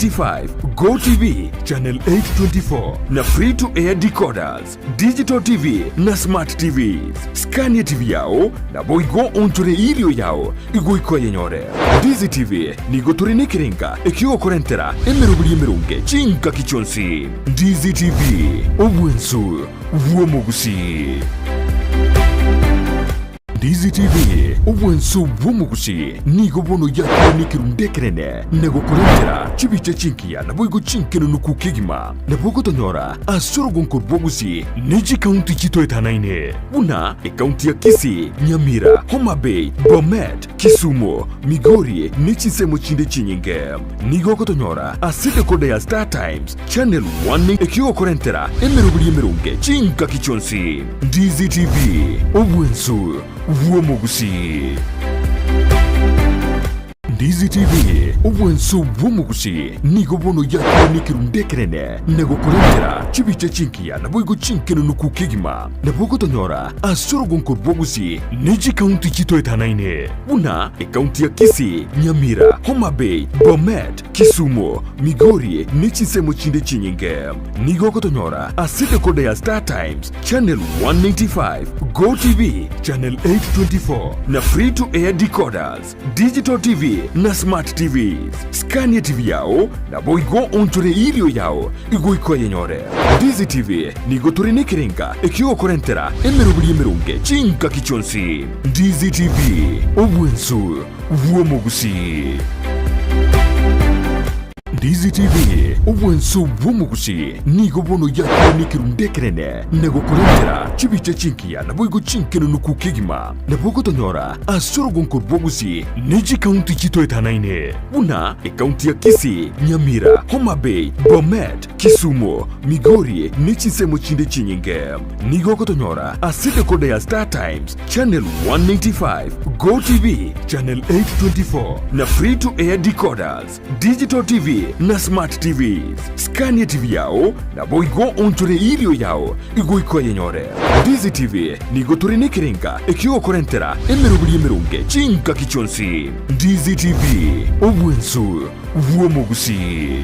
195, Go TV Channel 824 na free to air decoders, Digital TV na Smart TVs. Scania TV yao na boigo onture ilio yao igoiko yenyore. Dizi TV nigo turinikiringa ikiwa korentera emerubuli emerunge chinka kichonsi. Dizi TV obwensu uomo Gusii. Dizi TV obwensu uomo Gusii nigo bono yako nikirundekerene nego korentera chibiche chinkia na boigo chinkeno nukukigima na bogo tonyora asoro gonkorbo Gusii neji kaunti chito etanaine una kaunti ya Kisii, Nyamira, Homa Bay, Bomet, Kisumu, Migori nechisemo chinde chinyinge nigo kotonyora asite kode ya Star Times Channel 1 ekiwa korentera emerubuli emerunge chinka kichonsi. Dizi TV obwensu uomo Gusii. Dizi TV obwensu uomo Gusii nigo bono yako nikirundekerene nego korentera chibiche chinkia na boigo chinkeno nukukigima na bogo tonyora asoro gonkorbo Gusii neji kaunti chito etanaine una kaunti ya Kisii, Nyamira, Homa Bay, Bomet, Kisumu, Migori nechisemo chinde chinyinge nigo kotonyora asite kode ya Star Times Channel 195, Go TV Channel 824 na free to air decoders, Digital TV na Smart TVs. Scania TV yao na boigo onture ilio yao igoiko yenyore. Dizi TV nigo turinikiringa ikiwa korentera emerubuli emerunge chinka kichonsi. Dizi TV obwensu uomo Gusii. Dizi TV obwensu uomo Gusii nigo bono yako nikirundekerene nego korentera chibiche chinkia na boigo chinkeno nukukigima na bogo tonyora asoro gonkorbo Gusii neji kaunti chito etanaine una kaunti ya Kisii, Nyamira, Homa Bay, Bomet, Kisumu, Migori nechisemo chinde chinyinge nigo kotonyora asite kode ya Star Times Channel 195, Go TV Channel 824 na free to air decoders, Digital TV na Smart TVs. Scania TV yao na boigo onture ilio yao igoiko yenyore. Dizi TV nigo turinikiringa ikiwa korentera emerubuli emerunge chinka kichonsi. Dizi TV obwensu uomo Gusii.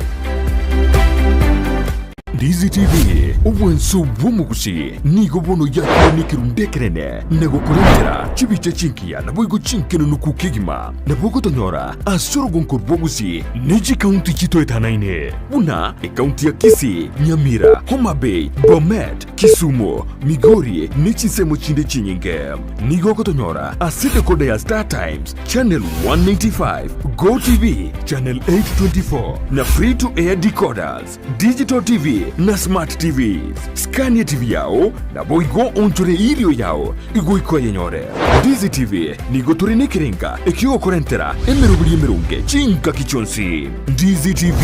Dizi TV obwensu uomo Gusii nigo bono yako nikirundekerene nego korentera chibiche chinkia na boigo chinkeno nukukigima na bogo tonyora asoro gonkorbo Gusii neji kaunti chito etanaine una kaunti ya Kisii, Nyamira, Homa Bay, Bomet, Kisumu, Migori nechisemo chinde chinyinge nigo kotonyora asite kode ya Star Times Channel 195, Go TV Channel 824 na free to air decoders, Digital TV na Smart TVs. Scania TV yao na boigo onture ilio yao igoiko yenyore. Dizi TV nigo turinikiringa ikiwa korentera emerubuli emerunge chinka kichonsi. Dizi TV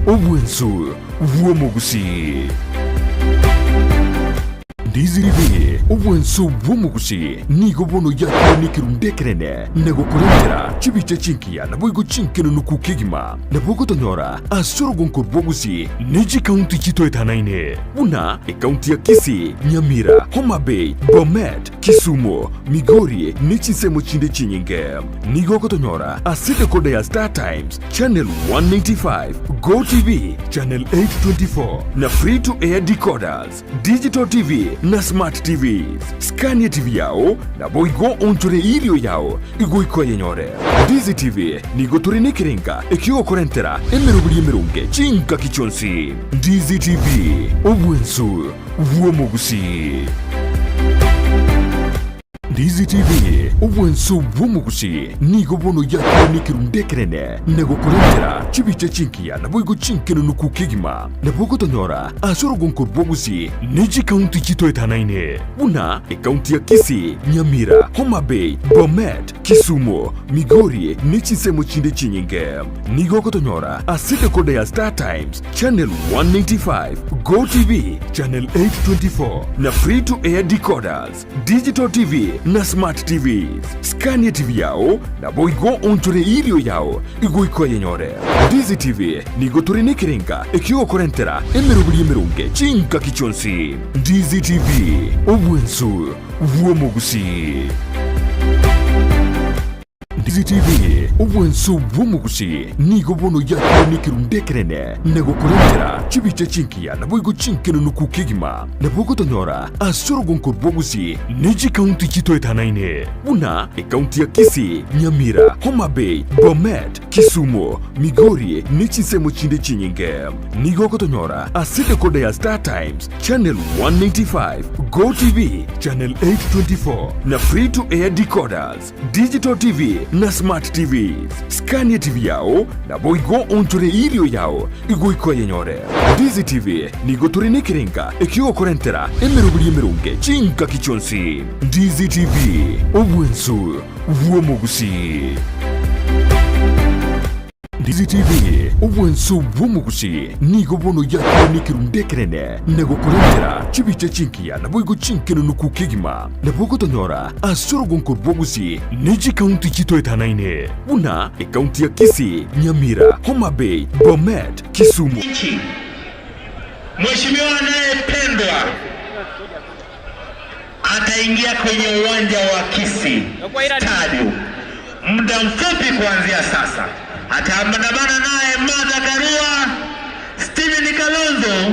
obwensu uomo Gusii. Dizi TV obwensu uomo Gusii nigo bono yako nikirundekerene nego korentera chibiche chinkia na boigo chinkeno nukukigima na bogo tonyora asoro gonkorbo Gusii neji kaunti chito etanaine una kaunti ya Kisii, Nyamira, Homa Bay, Bomet, Kisumu, Migori nechisemo chinde chinyinge nigo kotonyora asite kode ya Star Times Channel 195, Go TV Channel 824 na free to air decoders, Digital TV na Smart TVs. Scania TV yao na boigo onture ilio yao igoiko yenyore. Dizi TV nigo turinikiringa ikiwa korentera emerubuli emerunge chinka kichonsi. Dizi TV obwensu uomo Gusii. Dizi TV obwensu uomo Gusii nigo bono yako nikirundekerene nego korentera chibiche chinkia na boigo chinkeno nukukigima na bogo tonyora asoro gonkorbo Gusii neji kaunti chito etanaine una kaunti ya Kisii, Nyamira, Homa Bay, Bomet, Kisumu, Migori nechisemo chinde chinyinge nigo kotonyora asite kode ya Star Times Channel 195, Go TV Channel 824 na free to air decoders, Digital TV na Smart TVs. Scania TV yao na boigo onture ilio yao igoiko yenyore. Dizi TV nigo turinikiringa ikiwa korentera emerubuli emerunge chinka kichonsi. Dizi TV obwensu uomo Gusii. Gusii TV obwensu bw'omugusi nigo bono yakonikerundekerene nagokorengera chibiche chinkia naboigo chinkeno nukukigima nabogotonyora asorogonkor bw'ogusi neji kaunti chito etanaine buna ekaunti ya Kisii, Nyamira, Homa Bay, Bomet, Kisumu, Migori nechinsemo chinde chinyinge nigo gotonyora aside kode ya Star Times Channel 195, Go TV Channel 824 na free to air decoders, Digital TV na Smart TV. Scania TV yao na boigo ontore ilio yao igoiko yenyore. Gusii TV nigo turine kirenga ekio korentera emerubuli merunge chinka kichonsi. Gusii TV obwensu bw'omugusi. Gusii TV obwensu bw'omugusi nigo bono yakonikerundekerene nagokorengera chibiche chinkia naboigo chinkeno nukukigima nabogotonyora asorogonkor bw'ogusi neji kaunti chito etanaine buna ekaunti ya Kisii, Nyamira, Homa Bay, Bomet, Kisumu. Mheshimiwa anayependwa ataingia kwenye uwanja wa Kisii Stadium muda mfupi kuanzia sasa. Ataandamana naye Martha Karua, Steven Kalonzo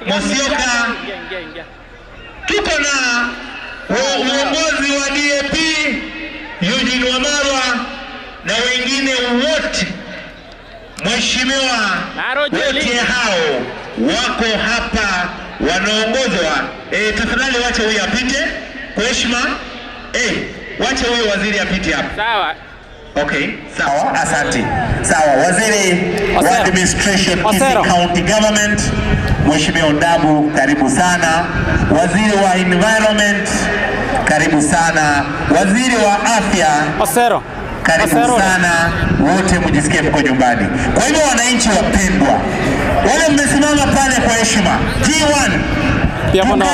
Musyoka. Tuko na uongozi wa DAP Eugene Wamalwa na wengine wote. Mheshimiwa, wote hao wako hapa wanaongozwa. Tafadhali wacha huyu apite kwa heshima. Wacha huyu waziri apite hapa. Sawa. Okay, sawa. Asante. Sawa, waziri wa administration Kisii County Government, Mheshimiwa Ndabu, karibu sana. Waziri wa environment, karibu sana. Waziri wa afya, karibu sana. Wote mjisikie mko nyumbani. Kwa hivyo wananchi wapendwa, wale mmesimama pale kwa heshima, T1 pia mwana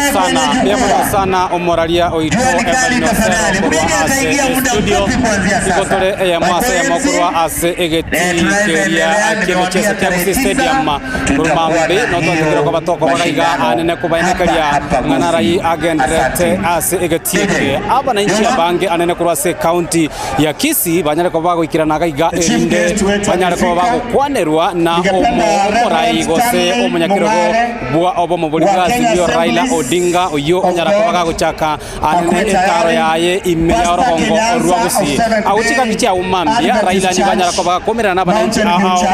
sana omoralia oito evanofero kurwa ase studio ikotore ya masa ya mokurwa ase egeti keria akino chesa kya Gusii stadium kurmambe notwatikira kwa batoko bagaiga anene kubainekaria nganarai agendrete ase egeti ke abananchi abange anene kurwa ase county ya Kisii banyare ko bagoikira nagaiga erinde banyare ko bagokwanerwa na omorai gose omunyakirogo bwa obomo boligazi Raila Odinga oyo onyarakobaga guchaka anene etaro yaye imeya rogongo rwa Gusii aguchika kicha umambia Raila ni banyarakobaga komerana n'abananchi aho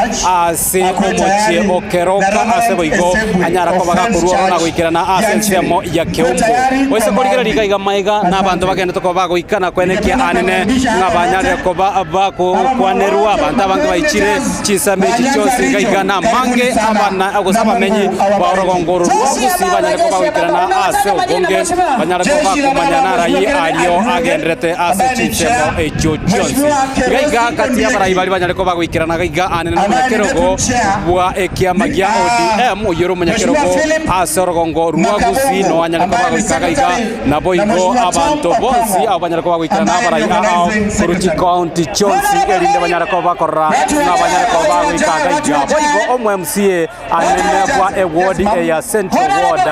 ase omoche okeroka ase boigo anyarakobaga kurwa na guikirana ase nsemo ya keumbo wese korigera rigaiga maiga n'abantu bagenda tokobaga guikana kwenekia anene ng'abanyarakoba bako kwanerwa abantu abange baichire chisame chichose gaigana mange abana agosaba menyi ba rogongo rwa Gusii banyarakobaga na ase obonge banyara ko bakumanya rai alio agendrete ase chinsemo echo chonsi gaiga kati abarai bali banyara ko bagwikirana gaiga anene munyakerogo bwa ekiamagia ODM uyoro munyakerogo ase rogongo rwa Gusii no anyara ko bagwikira gaiga na boigo abantu bonsi abanyara ko bagwikirana abarai ao kuruchi county chonsi elinde banyara ko bakora na banyara ko bagwikira gaiga boigo omwe MCA anene bwa award ya Central Ward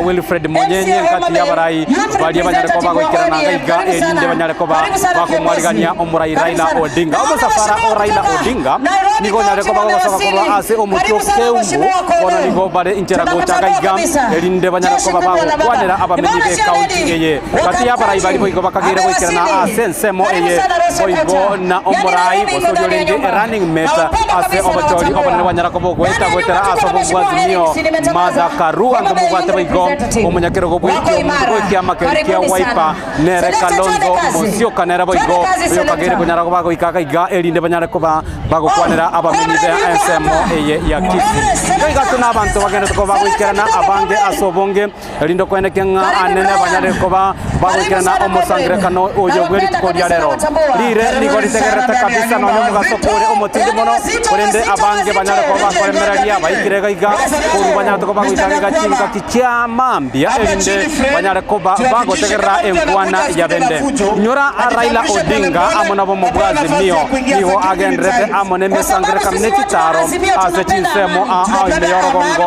Wilfred Monyenye ngati yabarai bali banyare ko bagoikira nagaiga erinde banyare ko bakomwarigania omurai Raila Odinga omusafara o Raila Odinga nigo nyare ko bagosoka ko ase omuchokeumbu bona nigo bare intera go chagaiga erinde banyare ko bagokwanera abamenyi be county eye kati yabarai bali boigo bakagire goikira na ase nsemo eye boigo na omurai bosodio lenge running mate ase obachori obane banyare ko bogweta gwetera ase bogwazimio Martha Karua ngamugwate boigo omunyakerogo bwikyo omugoikia makeria wiper nere Kalonzo Musyoka nere boigo yo kagere kunyara ko bago ikagaiga erinde banyare ko bagokwanera abamenyi be nsemo eye ya Kisii gaiga tuna abantu bagenda ko bagoikirana abange asobonge erindo kwenekenga anene banyare ko bagoikirana omosangrekano oyo gweri tukoria lero lire ligoritegerete kabisa no mugasokore omotindi mono kurende abange banyare ko bakoremereria baikire gaiga kuru banyare ko bagoikagaiga chinga kichama erinde banyare ko bagotegerera enkwana ya bende nyora Raila Odinga amona bo mubwazi mio niho agendrete amone mesangre kamneti taro ase chinsemo a imeyorogongo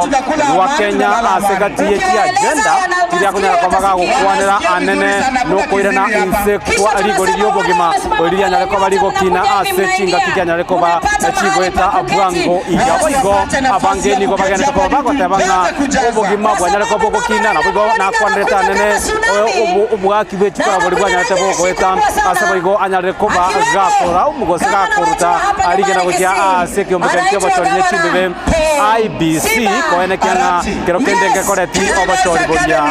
wa Kenya ase gati ye agenda kiria kunyara kwa baga gukwanira anene no koirana inse kwa ligo liobogima oliria nyare kwa ligo kina ase chinga kikia nyare kwa chigweta abwango igo abangeni kwa bagene kwa bago tabanga obogima bwa nyare kwa bogo kina na bogo na kwanreta anene obwaki bechi kwa boli bwa nyare bogo kweta ase bogo anyare kwa gakora umugosi gakoruta aligena gutya ase kyombekyo batorine chimbebe IBC koene kiana kero kende ngekoreti obatori bolia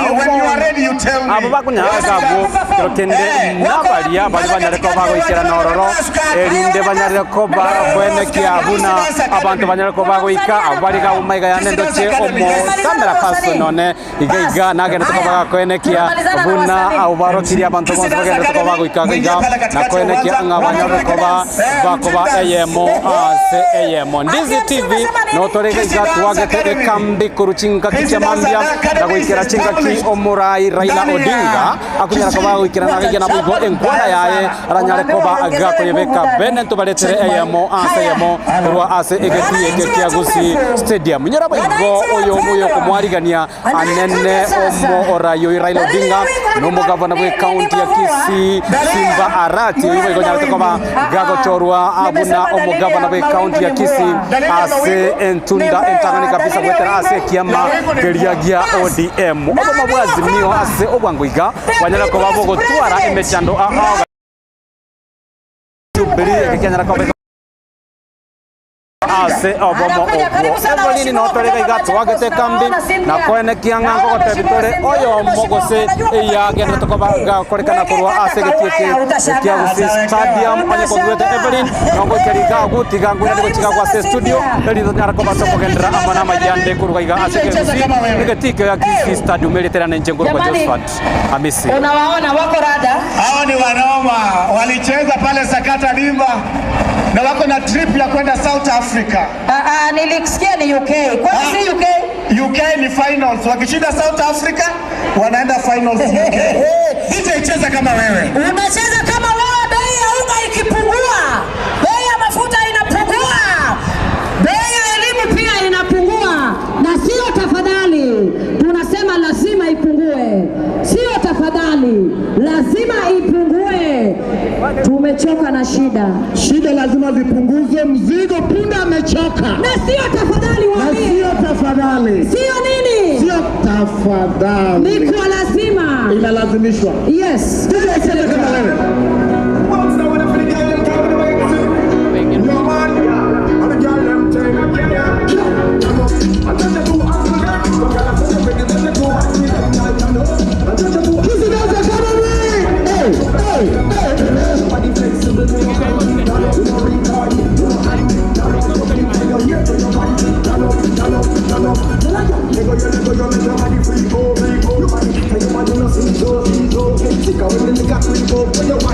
abo bakunyaka go kero kende nabalia bali banyare ko bago ikera nororo erinde banyare ko bakwene kiabuna abantu banyare ko bago ika abali ga umaiga yane ndoche omo kamera paso none igaiga nagene to bago koene kia buna awaro kiri abantu bonse bagende to bago ika iga na koene kia ngabanyare ko bakoba eyemo ase eyemo ndizi TV no torega iga tuagete kambi kuruchinga kichamambia dago ikera chinga ki omurai Raila Odinga akunyara ko bago ikera nagena bugo enkwara yae aranyare ko baga ko yebeka benento baletere eyemo ase eyemo rwa ase egeti egetia Gusii stadium nyara bago oyo muyo kumwarigania anene omo orayo Raila Odinga no mugavana we county ya Kisii Simba Arati oyo bago nyara ko baga chorwa abuna omo gavana we county ya Kisii ase entunda entangani kabisa kwetera ase kiama keriagia ODM obo mabwazi mio ase obwanguiga wanyara ko bago twara emechando Jubilee kinyara ko ase obomo obwo ebolini no torega igato agete kambi na koene kiangango gote bitore oyo mogose iya genda to kobaga korekana kurwa ase getieke kia Gusii stadium anye ko gwete ebolini nongo keriga gutiga ngwina ngo chiga kwa studio eli nyara ko baso gendra amana majande kurwa iga ase Gusii getieke ya Kisii stadium elitera na njengoro kwa Josephat Hamisi. Unawaona wako rada hao ni wanoma walicheza pale sakata dimba na wako na trip ya kwenda South Africa. Nilisikia ni UK. Kwa nini UK? UK ni finals. Wakishinda South Africa wanaenda finals UK. Cheza kama wewe. Unacheza kama wewe, bei ya unga ikipungua, bei ya mafuta inapungua, bei ya elimu pia inapungua, na sio tafadhali. Tunasema lazima ipungue. Sio tafadhali, lazima ipungue. Tumechoka na shida. Shida lazima zipunguze, mzigo punda amechoka. Na sio tafadhali waambie. Na sio tafadhali. Sio nini? Sio tafadhali. Ni kwa lazima. Inalazimishwa. Yes. Tuweze kama wewe.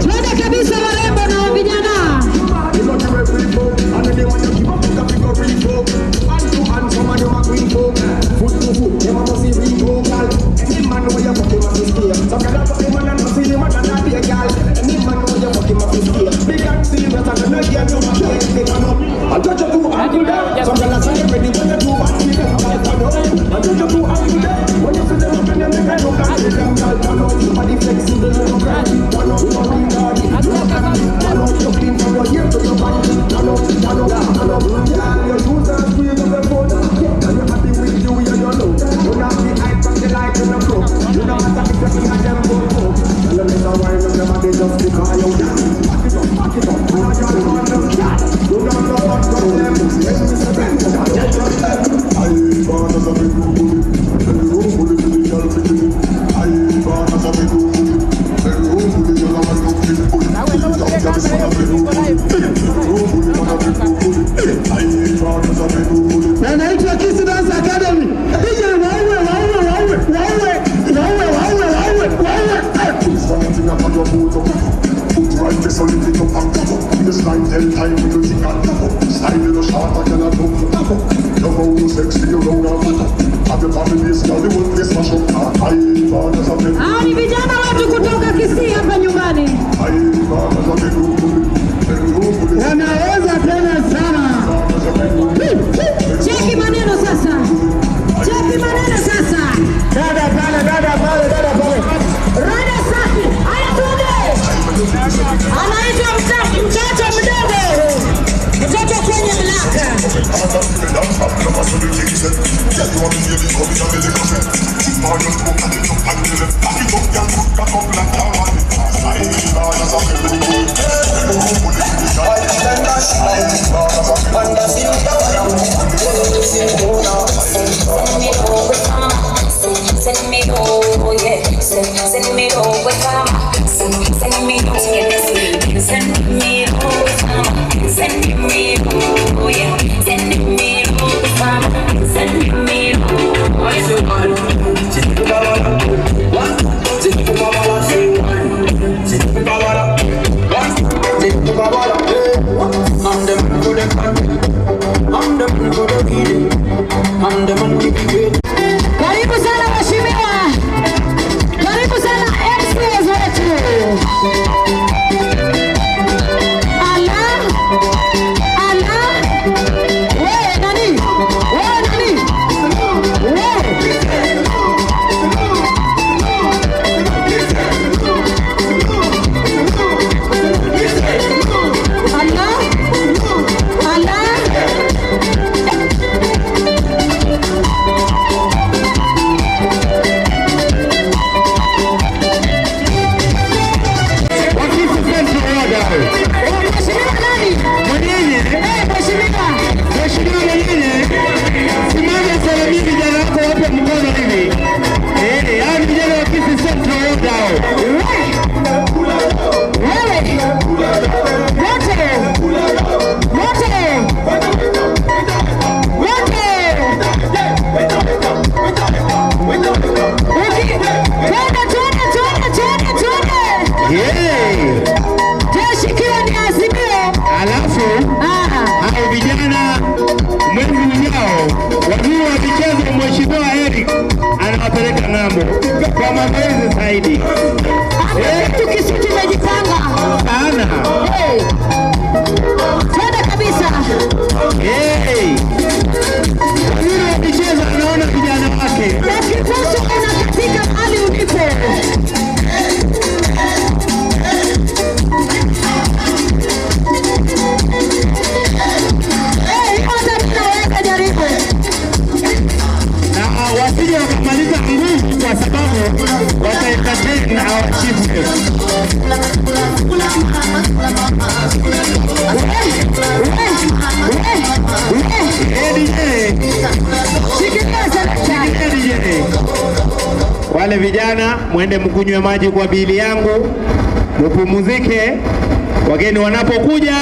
Twende kabisa warembo na vijana. Naitwa Kisii Dance Academy. DJ wawe. Right, this only thing up and cover. This line 10 times we do think and cover. Style in a short, I cannot do cover. Love how you sexy, you round and butter. Have your family base, girl, the one place mash up. I fathers of them. Hao ni vijana watu kutoka Kisii hapa nyumbani. I fathers of them. Wanaweza tena sana. Cheki maneno sasa. Cheki maneno sasa. Dada pale. Karibu sana mheshimiwa. Karibu sana MCs wetu. Wewe nani? kwa mazoezi zaidi. Kisii tumejipanga Sana. Twende kabisa. Waziri wa michezo anaona vijana wake. Nakiposo unakatika hali ulipo. Wasije wakamaliza nguvu kwa sababu wataentertain our chief guest. Wale vijana mwende mkunywe maji kwa bili yangu, mupumuzike. Wageni wanapokuja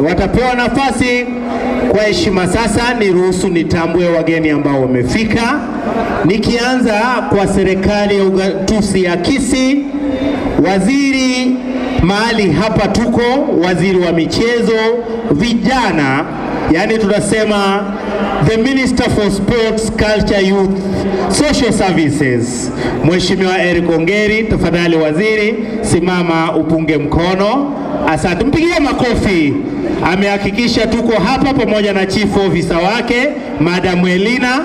watapewa nafasi kwa heshima. Sasa niruhusu nitambue wageni ambao wamefika, nikianza kwa serikali ya ugatuzi ya Kisii. Waziri mahali hapa tuko, waziri wa michezo, vijana, yani tunasema the Minister for Sports, Culture, Youth, Social Services, Mheshimiwa Eric Ongeri. Tafadhali waziri, simama upunge mkono. Asante, mpigie makofi. Amehakikisha tuko hapa pamoja na chief officer wake Madam Elina.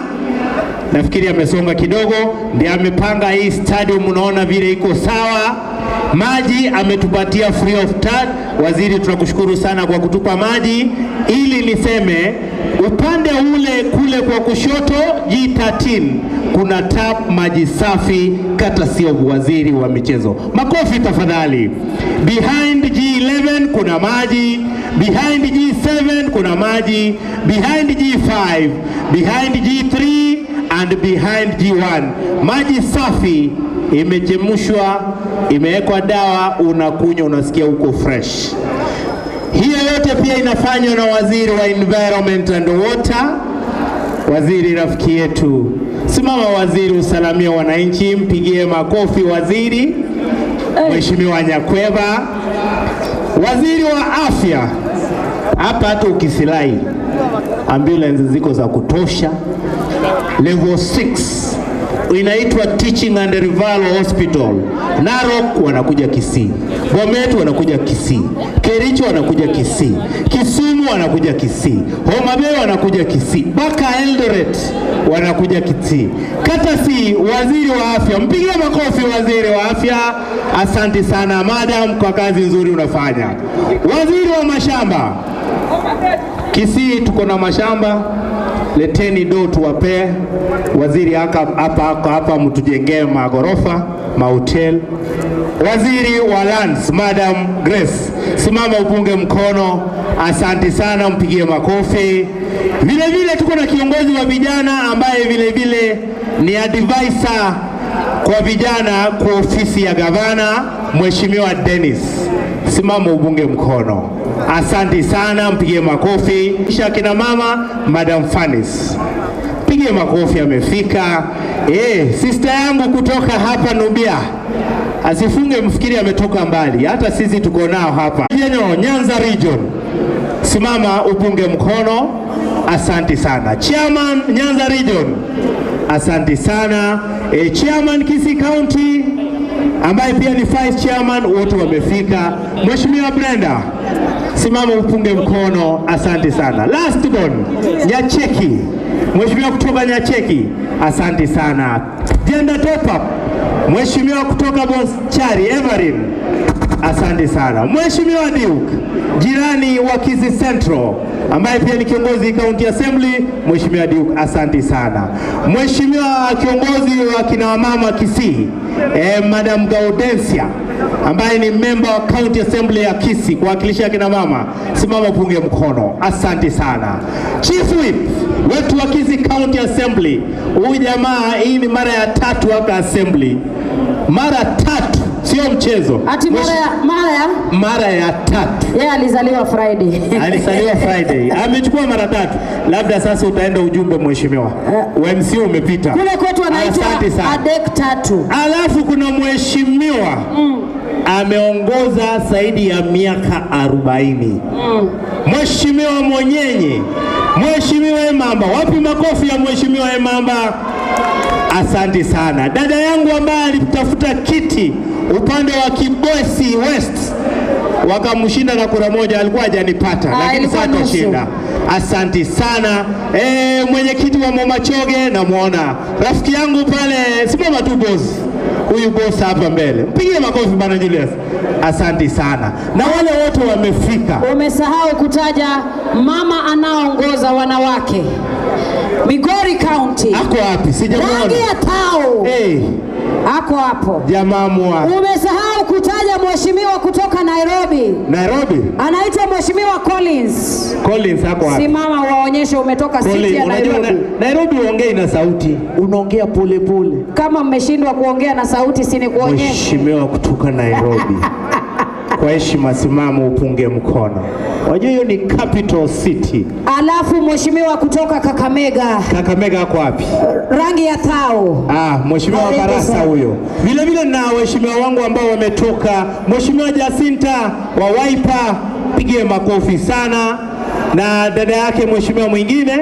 Nafikiri amesonga kidogo, ndiye amepanga hii stadium, unaona vile iko sawa. Maji ametupatia free of charge. Waziri, tunakushukuru sana kwa kutupa maji. Ili niseme upande ule kule kwa kushoto G13 kuna tap maji safi, kata sio waziri wa michezo. Makofi tafadhali. Behind G11 kuna maji, behind G7 kuna maji, behind G5, behind G3 and behind G1. Maji safi, imechemshwa, imewekwa dawa, unakunywa unasikia uko fresh. Hiyo yote pia inafanywa na waziri wa Environment and Water, waziri rafiki yetu. Simama waziri, usalamia wananchi, mpigie makofi waziri. Mheshimiwa Nyakweba. Waziri wa afya, hapa hata ukisilai ambulance ziko za kutosha. Level 6 inaitwa Teaching and Referral Hospital. Narok wanakuja Kisii, Bomet wanakuja Kisii, Kericho wanakuja Kisii, Kisumu wanakuja Kisii, Homa Bay wanakuja Kisii, Baka Eldoret wanakuja Kisii. Kata si waziri wa afya, mpigie makofi waziri wa afya. Asante sana madam kwa kazi nzuri unafanya. Waziri wa mashamba, Kisii tuko na mashamba, leteni do tuwape. Waziri hapa mtujengee magorofa, mahotel. Waziri wa lands, Madam Grace, simama upunge mkono. Asante sana, mpigie makofi. Vile vile tuko na kiongozi wa vijana ambaye vile vile ni advisor kwa vijana kwa ofisi ya gavana, Mheshimiwa Dennis. Simama upunge mkono. Asante sana, mpigie makofi. Kisha kina mama, Madam Fanis, pigie makofi, amefika. Sister yangu kutoka hapa Nubia, asifunge mfikiri ametoka mbali, hata sisi tuko nao hapa. Nyanza region, simama upunge mkono. Asante sana. Chairman Nyanza region, asante sana. Chairman Kisii County ambaye pia ni vice chairman, wote wamefika. Mheshimiwa Brenda, simama upunge mkono. Asante sana. Last born Nyacheki, Mheshimiwa kutoka Nyacheki, asante sana. Gender top up, Mheshimiwa kutoka Bonchari Everin, asante sana. Mheshimiwa Duke, jirani wa Kisii Central ambaye pia ni kiongozi County Assembly, Mheshimiwa Duke, asante sana. Mheshimiwa kiongozi wa kina mama Kisii, Madam Gaudensia ambaye ni member wa County Assembly ya Kisii kuwakilisha kina mama, simama punge mkono. Asante sana. Chief Whip wetu wa Kisii County Assembly, huyu jamaa hii ni mara ya 3 hapa assembly. Mara 3, sio mchezo. Ati mara ya 3. Yeye alizaliwa Friday. Alizaliwa Friday. Amechukua mara 3. Labda sasa utaenda ujumbe mheshimiwa. MC umepita. Kule kwetu anaitwa Adek 3. Alafu kuna mheshimiwa ameongoza zaidi ya miaka 40. Mheshimiwa Monyenye, Mheshimiwa Emamba. Wapi makofi ya Mheshimiwa Emamba? Asante sana. Dada yangu ambaye alitafuta kiti upande wa Kibwesi West wakamshinda na kura moja, alikuwa hajanipata lakini sasa tushinda. Asante sana. Mwenyekiti wa Momachoge namuona. Rafiki yangu pale, simama tu boss. Huyu boss hapa mbele. Mpigie makofi bana Julius. Asante sana. Na wale wote wamefika. Umesahau kutaja mama anaongoza wanawake Migori County. Ako wapi? Sijamuona. Rangi ya tao. Ako hapo. Jamaa mwa. Umesahau kutaja mheshimiwa kutoka Nairobi. Nairobi? Anaitwa Mheshimiwa Collins. Collins ako wapi? Simama waonyeshe umetoka city ya Nairobi. Nairobi uongee na sauti. Unaongea pole pole. Kama mmeshindwa kuongea na sauti sini kuonyesha. Mheshimiwa kutoka Nairobi. Kwa heshima simama upunge mkono. Wajua hiyo ni capital city. Alafu mheshimiwa kutoka Kakamega. Kakamega ako wapi? Rangi ya thao. Mheshimiwa Barasa huyo. Vile vile na waheshimiwa wangu ambao wametoka. Mheshimiwa Jacinta wa Wiper, pigie makofi sana. Na dada yake mheshimiwa mwingine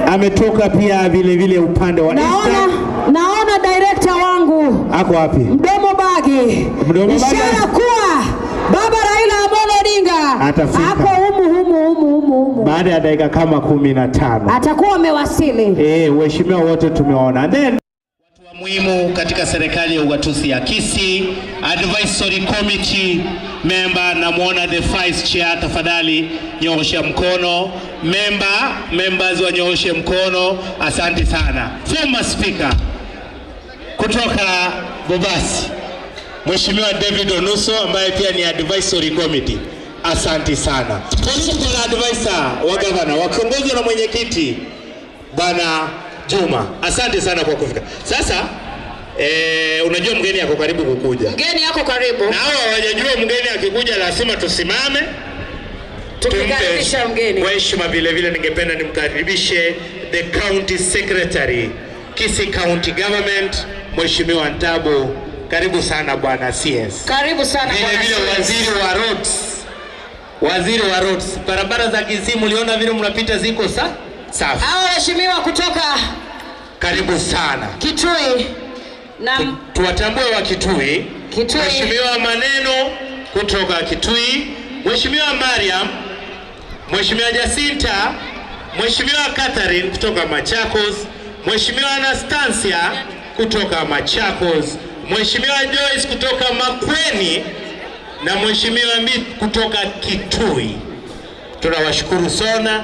ametoka pia vile vile upande wa Eastern. Naona director wangu. Ako wapi? Mdomo Bagi. Ishara kuwa Baba Raila Amolo Odinga atafika. Hapo humu. Baada ya dakika kama 15 atakuwa amewasili. Waheshimiwa wote tumeona. Then watu wa muhimu katika serikali ya ugatuzi ya Kisii, advisory committee member, namuona the vice chair, tafadhali nyoosha mkono. Members wanyooshe mkono. Asante sana. Former speaker kutoka Bobasi, Mheshimiwa David Onuso ambaye pia ni advisory committee. Asante sana. Political advisor wa governor wakiongozwa na mwenyekiti Bwana Juma. Asante sana kwa kufika. Sasa unajua mgeni yako karibu kukuja. Mgeni yako karibu. Na hao hawajajua mgeni akikuja lazima tusimame. Tukikaribisha mgeni. Kwa heshima vile vile ningependa nimkaribishe the county secretary Kisii County Government, Mheshimiwa Ntabo. Karibu sana bwana CS. Karibu sana bwana. Vile vile waziri wa roads. Barabara za Kisii mliona vile mnapita ziko safi. Hao waheshimiwa kutoka karibu sana. Kitui na tuwatambue wa Kitui. Mheshimiwa Maneno kutoka Kitui, Mheshimiwa Mariam, Mheshimiwa Jacinta, Mheshimiwa Catherine kutoka Machakos, Mheshimiwa Anastasia kutoka Machakos, Mheshimiwa Joyce kutoka Makueni na Mheshimiwa Mit kutoka Kitui. Tunawashukuru sana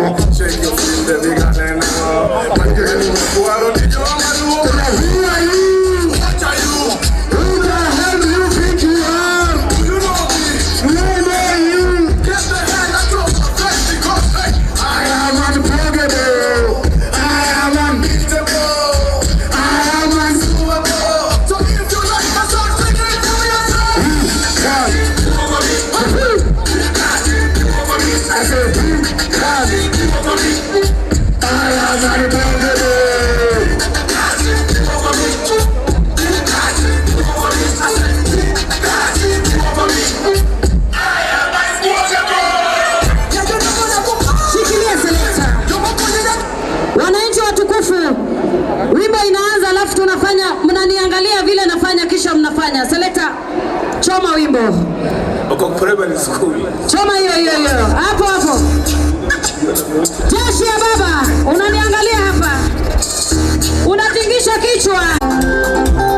Shake your feet, baby, got that now. My girl, who I don't need you on my door. Who are you? What are you? Who the hell do you think you are? You know me. Who are you? Get the hell out of my face because I am unforgettable. I am unbeatable. I am unsuable. So if you like my song, sing it to yourself. I said, I am unforgettable. Shikilia selekta. Wananchi watukufu, wimbo inaanza alafu tunafanya, mnaniangalia vile nafanya kisha mnafanya. Selekta, choma wimbo. Uko primary school. Choma hiyo. Hapo. Jeshi ya baba, unaniangalia hapa. Unatingisha kichwa.